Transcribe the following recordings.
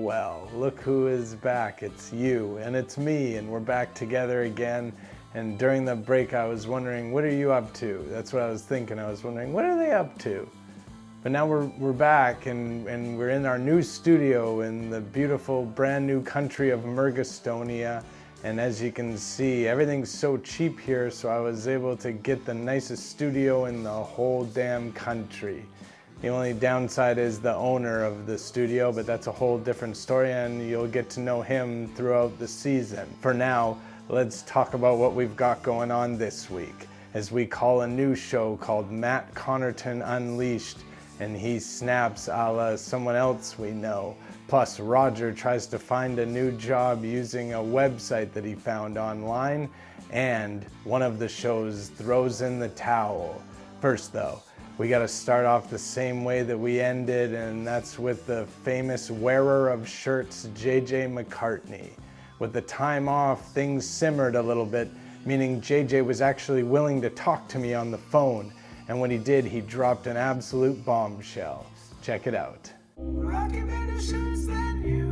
Well, look who is back. It's you, and it's me, and we're back together again. And during the break, I was wondering, what are you up to? That's what I was thinking. I was wondering, what are they up to? But now we're back, and we're in our new studio in the beautiful, brand new country of Mergestonia. And as you can see, everything's so cheap here, so I was able to get the nicest studio in the whole damn country. The only downside is the owner of the studio, but that's a whole different story, and you'll get to know him throughout the season. For now, let's talk about what we've got going on this week, as we call a new show called Matt Connarton Unleashed, and he snaps a la someone else we know. Plus, Roger tries to find a new job using a website that he found online, and one of the shows throws in the towel. First though, we gotta start off the same way that we ended, and that's with the famous wearer of shirts, JJ McCartney. With the time off, things simmered a little bit, meaning JJ was actually willing to talk to me on the phone, and when he did, he dropped an absolute bombshell. Check it out. Rocking better shirts than you,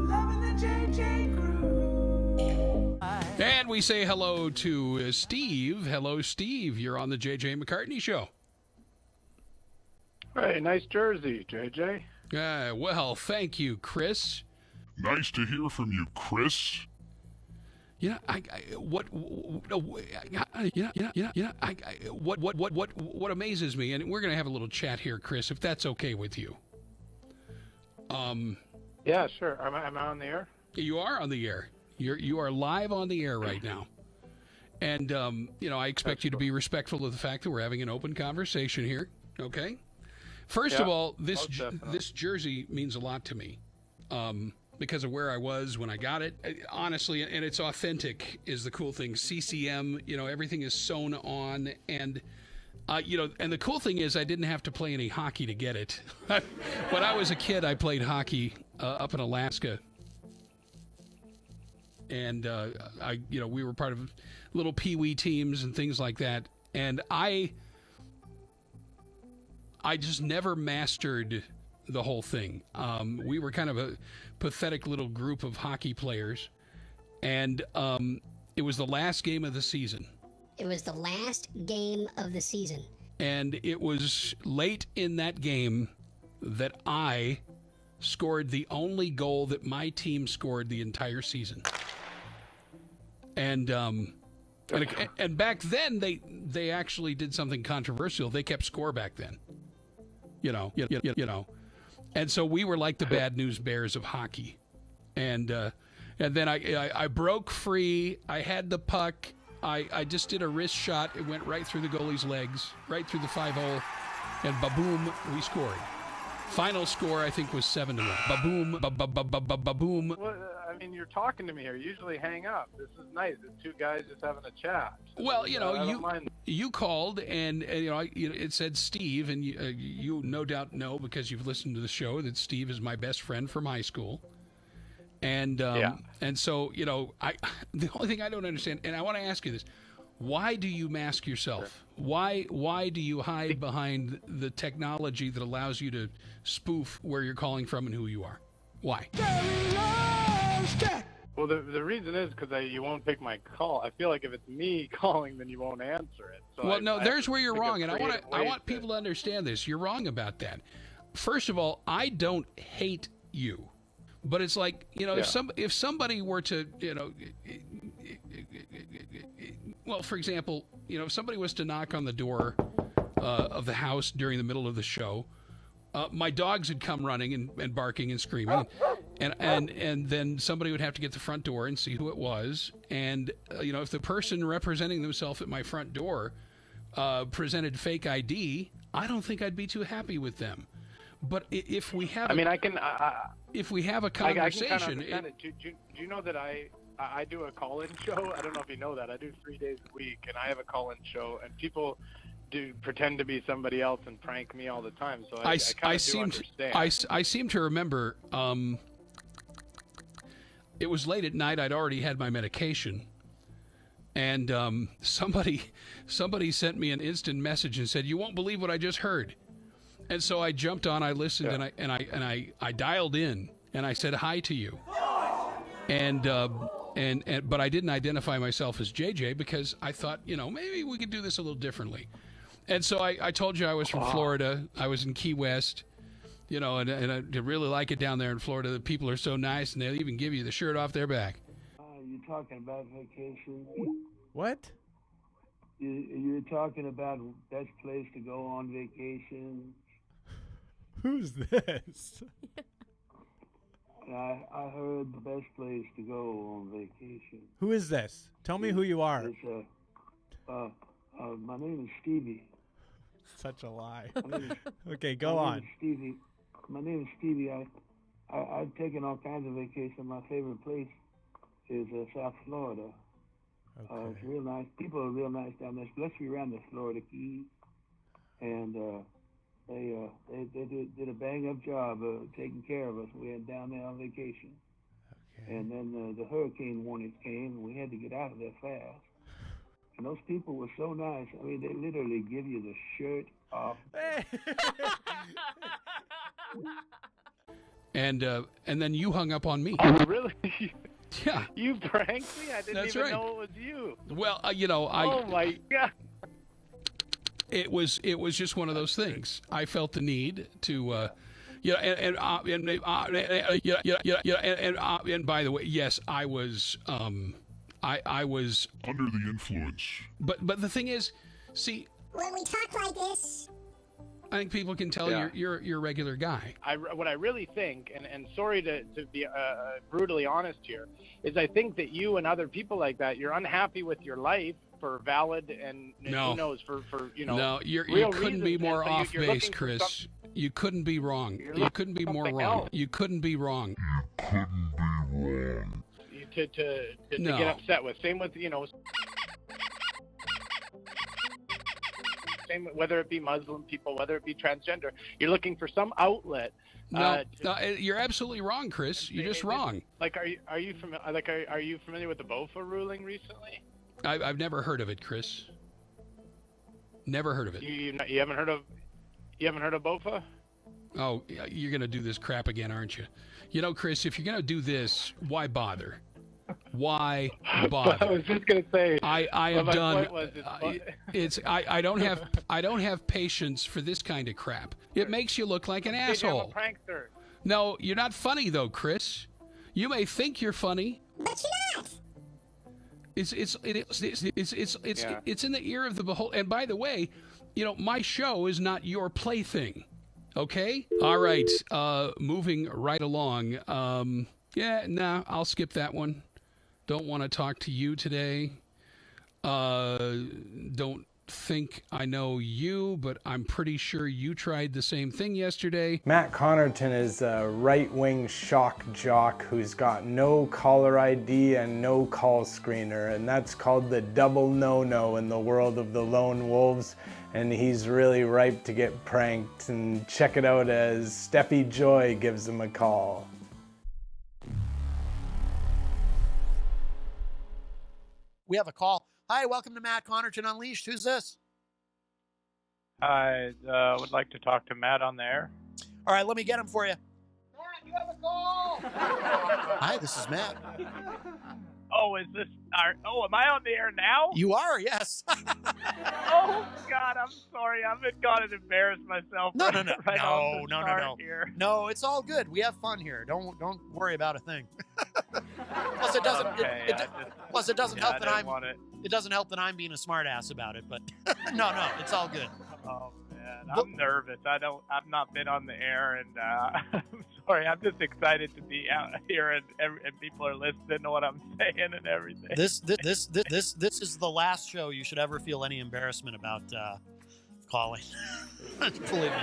loving the JJ crew. And we say hello to Steve. Hello, Steve. You're on the JJ McCartney Show. Hey, nice jersey, JJ. Well, thank you, Chris. Nice to hear from you, Chris. What amazes me, and we're gonna have a little chat here, Chris, if that's okay with you. Yeah, sure. Am I on the air? You are on the air. You are live on the air right now, and I expect you to be respectful of the fact that we're having an open conversation here. Okay. First of all, this jersey means a lot to me. Because of where I was when I got it. Honestly, and it's authentic is the cool thing. CCM, everything is sewn on, and and the cool thing is I didn't have to play any hockey to get it. When I was a kid, I played hockey up in Alaska, and we were part of little pee-wee teams and things like that, and I just never mastered the whole thing. We were kind of a pathetic little group of hockey players, and it was the last game of the season. It was the last game of the season. And it was late in that game that I scored the only goal that my team scored the entire season. And back then they actually did something controversial. They kept score back then. And so we were like the bad news bears of hockey. And then I broke free. I had the puck. I just did a wrist shot. It went right through the goalie's legs, right through the 5-hole, and ba-boom, we scored. Final score, I think, was 7-1. Ba-boom, ba-ba-ba-ba-ba-boom. Well, I mean, you're talking to me here. Usually hang up. This is nice. It's two guys just having a chat. Well, you called, and it said Steve, and you no doubt know because you've listened to the show that Steve is my best friend from high school. And and so the only thing I don't understand, and I want to ask you this: why do you mask yourself? Why do you hide behind the technology that allows you to spoof where you're calling from and who you are? Why? Well, the reason is because you won't take my call. I feel like if it's me calling, then you won't answer it. So there's where you're wrong, and I want people to understand this. You're wrong about that. First of all, I don't hate you. But it's like, if somebody were to, well, for example, if somebody was to knock on the door of the house during the middle of the show, my dogs would come running and barking and screaming, and then somebody would have to get to the front door and see who it was. And, if the person representing themselves at my front door presented fake ID, I don't think I'd be too happy with them. But if we have, if we have a conversation, I can kind of understand it. Do you know that I do a call-in show? I don't know if you know that. I do 3 days a week, and I have a call-in show, and people do pretend to be somebody else and prank me all the time. So I seem to remember. It was late at night. I'd already had my medication, and somebody sent me an instant message and said, "You won't believe what I just heard." And so I jumped on. I listened, and I dialed in, and I said hi to you, and but I didn't identify myself as JJ because I thought, maybe we could do this a little differently. And so I told you I was from Florida. I was in Key West, and I really like it down there in Florida. The people are so nice, and they'll even give you the shirt off their back. You're talking about vacation? What? You're talking about best place to go on vacation? Who's this? I heard the best place to go on vacation. Who is this? Tell me who you are. My name is Stevie. Such a lie. Okay, go on. My name is Stevie. I've taken all kinds of vacations. My favorite place is South Florida. Okay. It's real nice. People are real nice down there, especially around the Florida Keys. And they did a bang-up job of taking care of us. We went down there on vacation. Okay. And then the hurricane warnings came, and we had to get out of there fast. And those people were so nice. I mean, they literally give you the shirt off. And then you hung up on me. Oh, really? Yeah. You pranked me? I didn't even right. know it was you. Well, Oh my God. It was just one of those things. I felt the need to, and by the way, yes, I was, I was under the influence. But the thing is, see, When we talk like this, I think people can tell you're a regular guy. What I really think, and sorry to be brutally honest here, is I think that you and other people like that, you're unhappy with your life for valid and who knows for No, you couldn't be more off base, Chris. You couldn't be wrong. You couldn't be more wrong. You couldn't be wrong. To get upset with. Same with same whether it be Muslim people, whether it be transgender. You're looking for some outlet. No, you're absolutely wrong, Chris. You're just wrong. Like, are you familiar with the BOFA ruling recently? I've never heard of it, Chris. Never heard of it. You haven't heard of BOFA? Oh, you're gonna do this crap again, aren't you? Chris, if you're gonna do this, why bother? Why bother? I was just gonna say. I am done. I don't have patience for this kind of crap. It makes you look like an asshole. I'm a prankster. No, you're not funny though, Chris. You may think you're funny, but you're not. It's in the ear of the beholder. And by the way, my show is not your plaything. Okay? All right. Moving right along. I'll skip that one. Don't want to talk to you today. Don't think I know you, but I'm pretty sure you tried the same thing yesterday. Matt Connarton is a right-wing shock jock who's got no caller ID and no call screener, and that's called the double no-no in the world of the lone wolves, and he's really ripe to get pranked. And check it out as Steffi Joy gives him a call. We have a call. Hi, welcome to Matt Connarton Unleashed. Who's this? I would like to talk to Matt on the air. All right, let me get him for you. Matt, you have a call. Hi, this is Matt. Oh, am I on the air now? You are, yes. Oh God, I'm sorry. I've been gonna embarrass myself. No. Here. No, it's all good. We have fun here. Don't worry about a thing. Plus, it doesn't. Okay, It doesn't help that I'm. Want it. It doesn't help that I'm being a smartass about it. But no, it's all good. Oh man, I'm nervous. I've not been on the air, and I'm story. I'm just excited to be out here and people are listening to what I'm saying and everything. This is the last show you should ever feel any embarrassment about calling. Believe me.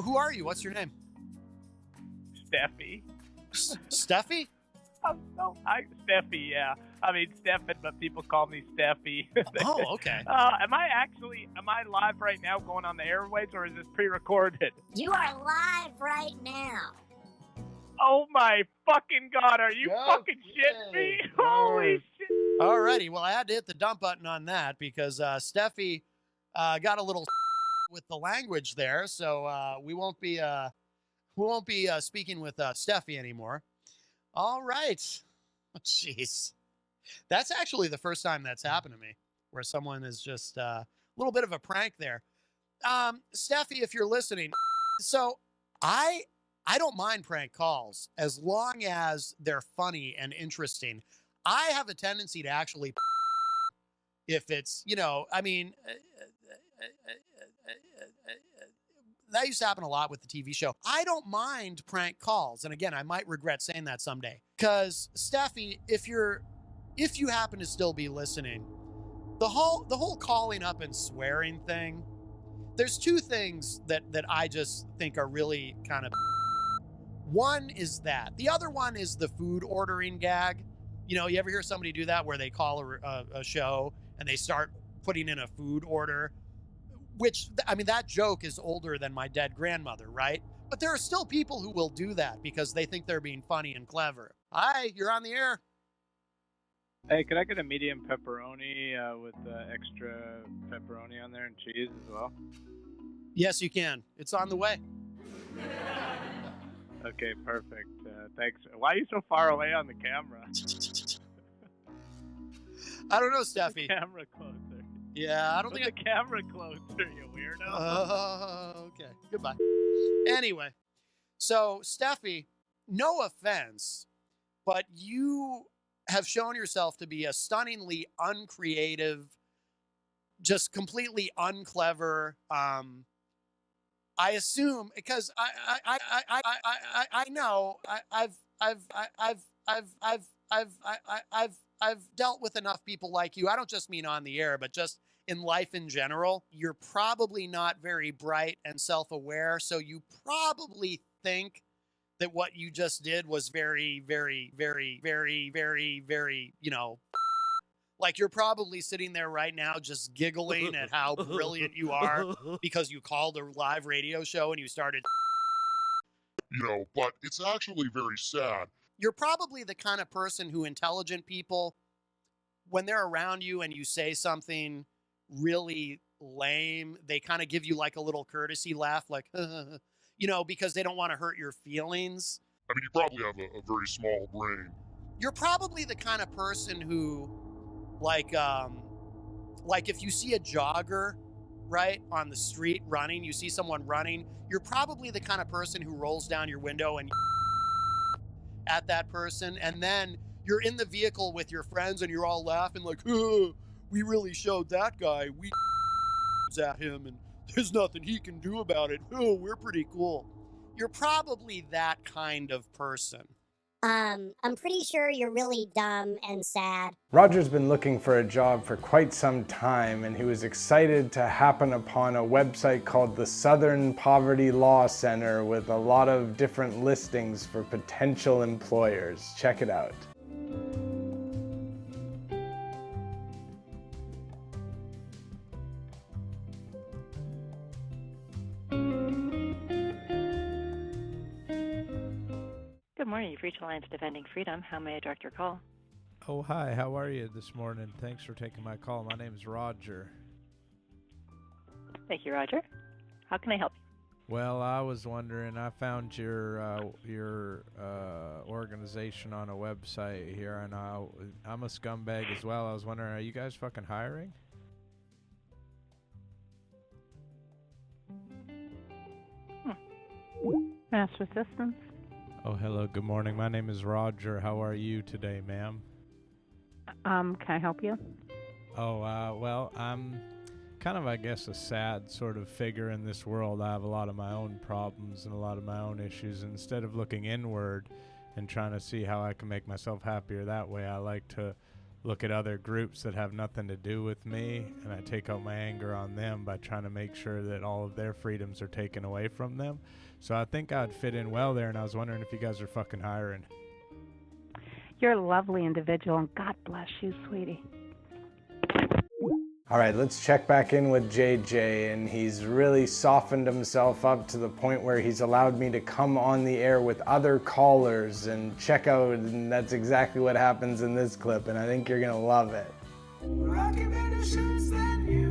Who are you? What's your name? Steffi. Steffi? Steffi, yeah. I mean, Stefan, but people call me Steffi. Oh, okay. Am I live right now going on the airways, or is this pre-recorded? You are live right now. Oh my fucking God, are you fucking shitting me? Holy shit. Alrighty, well, I had to hit the dump button on that because Steffi got a little with the language there, so we won't be speaking with Steffi anymore. All right. Jeez. That's actually the first time that's happened to me, where someone is just a little bit of a prank there. Steffi, if you're listening, so I don't mind prank calls as long as they're funny and interesting. I have a tendency to actually, if it's, I mean, that used to happen a lot with the TV show. I don't mind prank calls. And again, I might regret saying that someday. Because, Steffi, if you happen to still be listening, the whole calling up and swearing thing, there's two things that I just think are really kind of... One is that. The other one is the food ordering gag. You ever hear somebody do that where they call a show and they start putting in a food order? Which, I mean, that joke is older than my dead grandmother, right? But there are still people who will do that because they think they're being funny and clever. Hi, you're on the air. Hey, could I get a medium pepperoni with extra pepperoni on there and cheese as well? Yes, you can. It's on the way. Okay, perfect. Thanks. Why are you so far away on the camera? I don't know, Steffi. The camera closer. Yeah, I don't think the camera closer, you weirdo. Okay, goodbye. Anyway, so Steffi, no offense, but you have shown yourself to be a stunningly uncreative, just completely unclever. I assume because I know I've dealt with enough people like you. I don't just mean on the air, but just in life in general. You're probably not very bright and self-aware, so you probably think that what you just did was very, very, very, very, very, very, like you're probably sitting there right now just giggling at how brilliant you are because you called a live radio show and you started. But it's actually very sad. You're probably the kind of person who intelligent people, when they're around you and you say something really lame, they kind of give you like a little courtesy laugh, like, because they don't want to hurt your feelings. I mean, you probably have a very small brain. You're probably the kind of person who, like if you see a jogger, right, on the street running, you see someone running, you're probably the kind of person who rolls down your window and at that person, and then you're in the vehicle with your friends and you're all laughing like, oh, we really showed that guy, we at him and there's nothing he can do about it. Oh, we're pretty cool. You're probably that kind of person. I'm pretty sure you're really dumb and sad. Roger's been looking for a job for quite some time, and he was excited to happen upon a website called the Southern Poverty Law Center with a lot of different listings for potential employers. Check it out. Good morning. You've reached Alliance Defending Freedom. How may I direct your call? Oh, hi. How are you this morning? Thanks for taking my call. My name is Roger. Thank you, Roger. How can I help you? Well, I was wondering, I found your organization on a website here, and I'm a scumbag as well. I was wondering, are you guys fucking hiring? Master Assistance. Oh, hello. Good morning. My name is Roger. How are you today, ma'am? Can I help you? Oh, well, I'm kind of, I guess, a sad sort of figure in this world. I have a lot of my own problems and a lot of my own issues. Instead of looking inward and trying to see how I can make myself happier that way, I like to look at other groups that have nothing to do with me, and I take out my anger on them by trying to make sure that all of their freedoms are taken away from them. So I think I'd fit in well there, and I was wondering if you guys are fucking hiring. You're a lovely individual, and God bless you, sweetie. All right, let's check back in with JJ, and he's really softened himself up to the point where he's allowed me to come on the air with other callers and check out, and that's exactly what happens in this clip, and I think you're gonna love it. Rocking better shirts than you,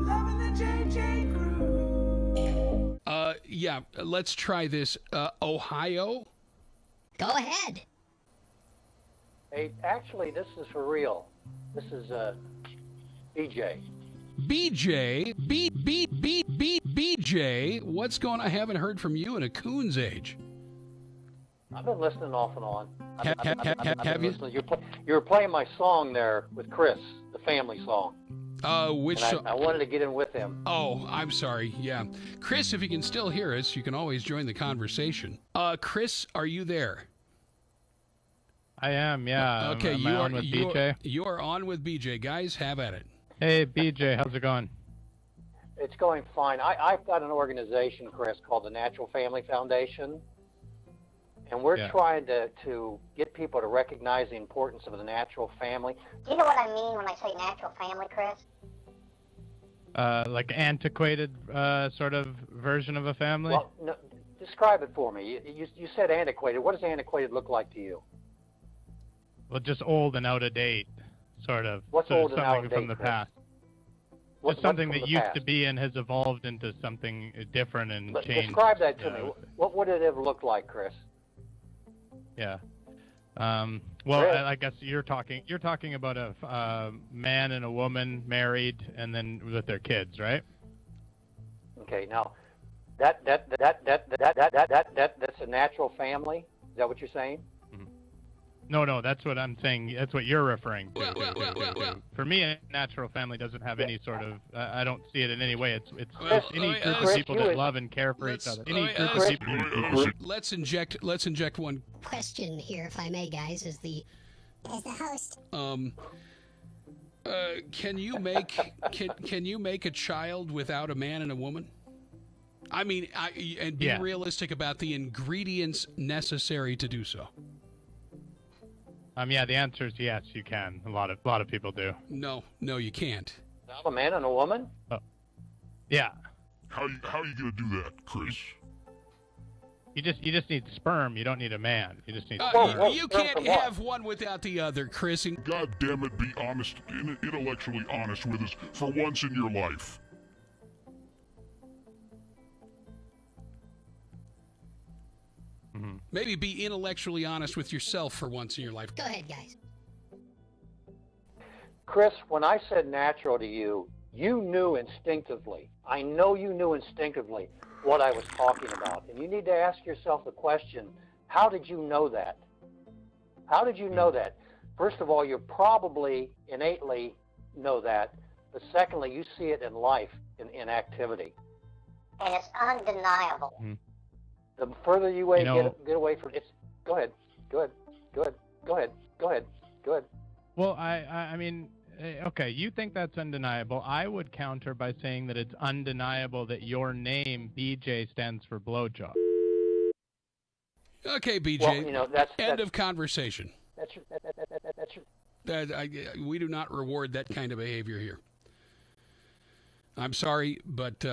loving the JJ crew. Yeah, let's try this. Ohio? Go ahead. Hey, actually, this is for real. This is, BJ. BJ, what's going on? I haven't heard from you in a coon's age. I've been listening off and on. Have you? You were playing my song there with Chris, the family song. Which song? I wanted to get in with him. Oh, I'm sorry. Yeah. Chris, if you can still hear us, you can always join the conversation. Chris, are you there? I am, yeah. Okay, am I on with BJ? You are on with BJ. Guys, have at it. Hey, BJ, how's it going? It's going fine. I've got an organization, Chris, called the Natural Family Foundation. And we're trying to get people to recognize the importance of the natural family. Do you know what I mean when I say natural family, Chris? Like antiquated sort of version of a family? Well, no, describe it for me. You said antiquated. What does antiquated look like to you? Well, just old and out of date, sort of. What's so old and out of date, from the Chris? past. Just something that used to be and has evolved into something different and changed. Describe that to me. What would it have looked like, Chris? Yeah. Well, I guess you're talking about a man and a woman married and then with their kids, right? Okay. Now, that's a natural family. Is that what you're saying? No, that's what I'm saying. That's what you're referring to. For me, a natural family doesn't have any sort of. I don't see it in any way. It's any group of people that love and care for each other. Any group of people. Let's inject one question here, if I may, guys, as the host. Can you make a child without a man and a woman? I mean, and be realistic about the ingredients necessary to do so. Yeah, the answer is yes, you can. A lot of people do. No, you can't. A man and a woman? Oh. Yeah. How are you gonna do that, Chris? You just need sperm. You don't need a man. You just need sperm. You can't have one without the other, Chris. God damn it, be honest, intellectually honest with us for once in your life. Maybe be intellectually honest with yourself for once in your life. Go ahead, guys. Chris, when I said natural to you, you knew instinctively. I know you knew instinctively what I was talking about. And you need to ask yourself the question, how did you know that? How did you know that? First of all, you probably innately know that. But secondly, you see it in life, in activity. And it's undeniable. The further you get away from it, go ahead. Well, I mean, okay, you think that's undeniable. I would counter by saying that it's undeniable that your name, BJ, stands for blowjob. Okay, BJ. Well, that's end of conversation. That's we do not reward that kind of behavior here. I'm sorry, but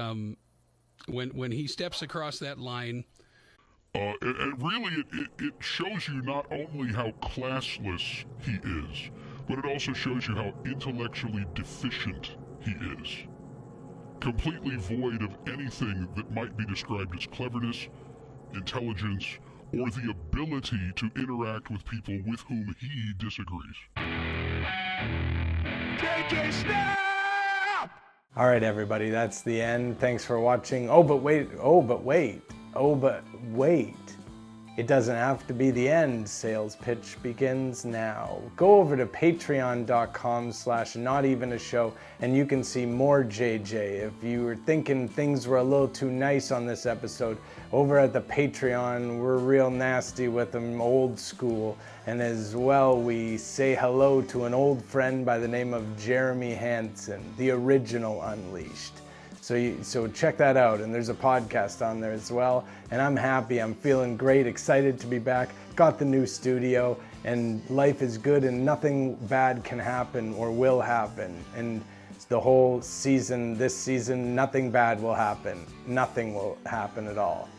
when he steps across that line. And really, it shows you not only how classless he is, but it also shows you how intellectually deficient he is. Completely void of anything that might be described as cleverness, intelligence, or the ability to interact with people with whom he disagrees. JJ Snap! All right, everybody, that's the end. Thanks for watching. Oh, but wait. It doesn't have to be the end. Sales pitch begins now. Go over to patreon.com/notevenashow and you can see more JJ. If you were thinking things were a little too nice on this episode, over at the Patreon, we're real nasty with them, old school. And as well, we say hello to an old friend by the name of Jeremy Hansen, the original Unleashed. So check that out, and there's a podcast on there as well. And I'm happy, I'm feeling great, excited to be back. Got the new studio, and life is good, and nothing bad can happen or will happen. And the whole season, this season, nothing bad will happen. Nothing will happen at all.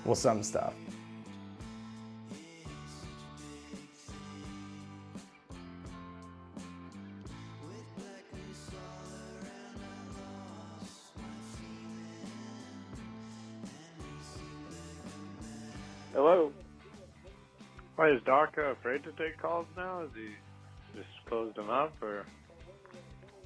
Well, some stuff. Hello. Why is Doc afraid to take calls now? Is he just closed them up, or?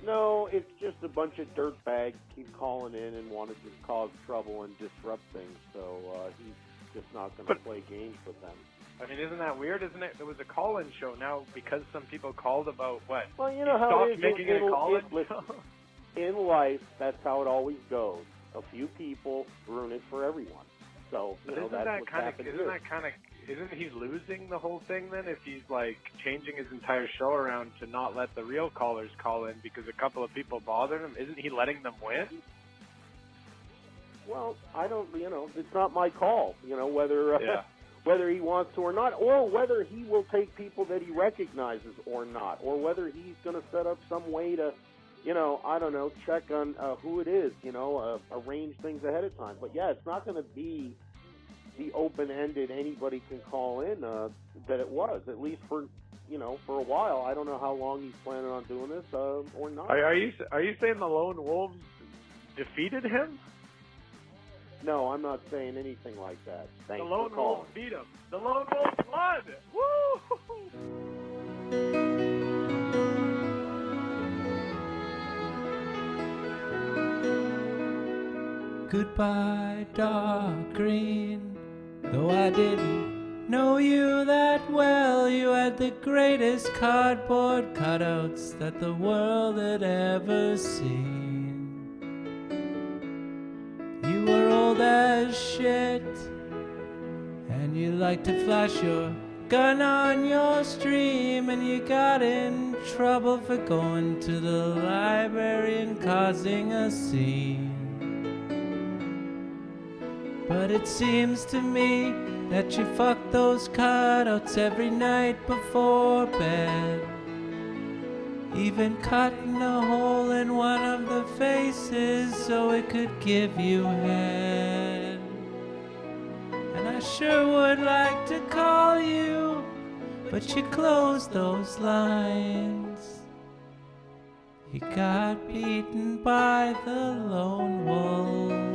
No, it's just a bunch of dirtbags keep calling in and want to just cause trouble and disrupt things. So he's just not going to play games with them. I mean, isn't that weird? Isn't it? There was a call-in show now because some people called about what? Well, you know how it is. Making a call-in show. In life, that's how it always goes. A few people ruin it for everyone. So isn't he losing the whole thing then if he's like changing his entire show around to not let the real callers call in because a couple of people bothered him? Isn't he letting them win? Well, I don't. It's not my call. Whether he wants to or not, or whether he will take people that he recognizes or not, or whether he's going to set up some way to, I don't know, check on who it is, arrange things ahead of time. But yeah, it's not going to be the open-ended anybody can call in that it was, at least for a while. I don't know how long he's planning on doing this or not. Are you saying the Lone Wolves defeated him? No, I'm not saying anything like that. Thanks the Lone for calling. Wolves beat him. The Lone Wolves won. Woo! Goodbye, dark green. Though I didn't know you that well, you had the greatest cardboard cutouts that the world had ever seen. You were old as shit, and you liked to flash your gun on your stream, and you got in trouble for going to the library and causing a scene. But it seems to me that you fuck those cutouts every night before bed, even cutting a hole in one of the faces so it could give you head. And I sure would like to call you, but you closed those lines. You got beaten by the lone wolf.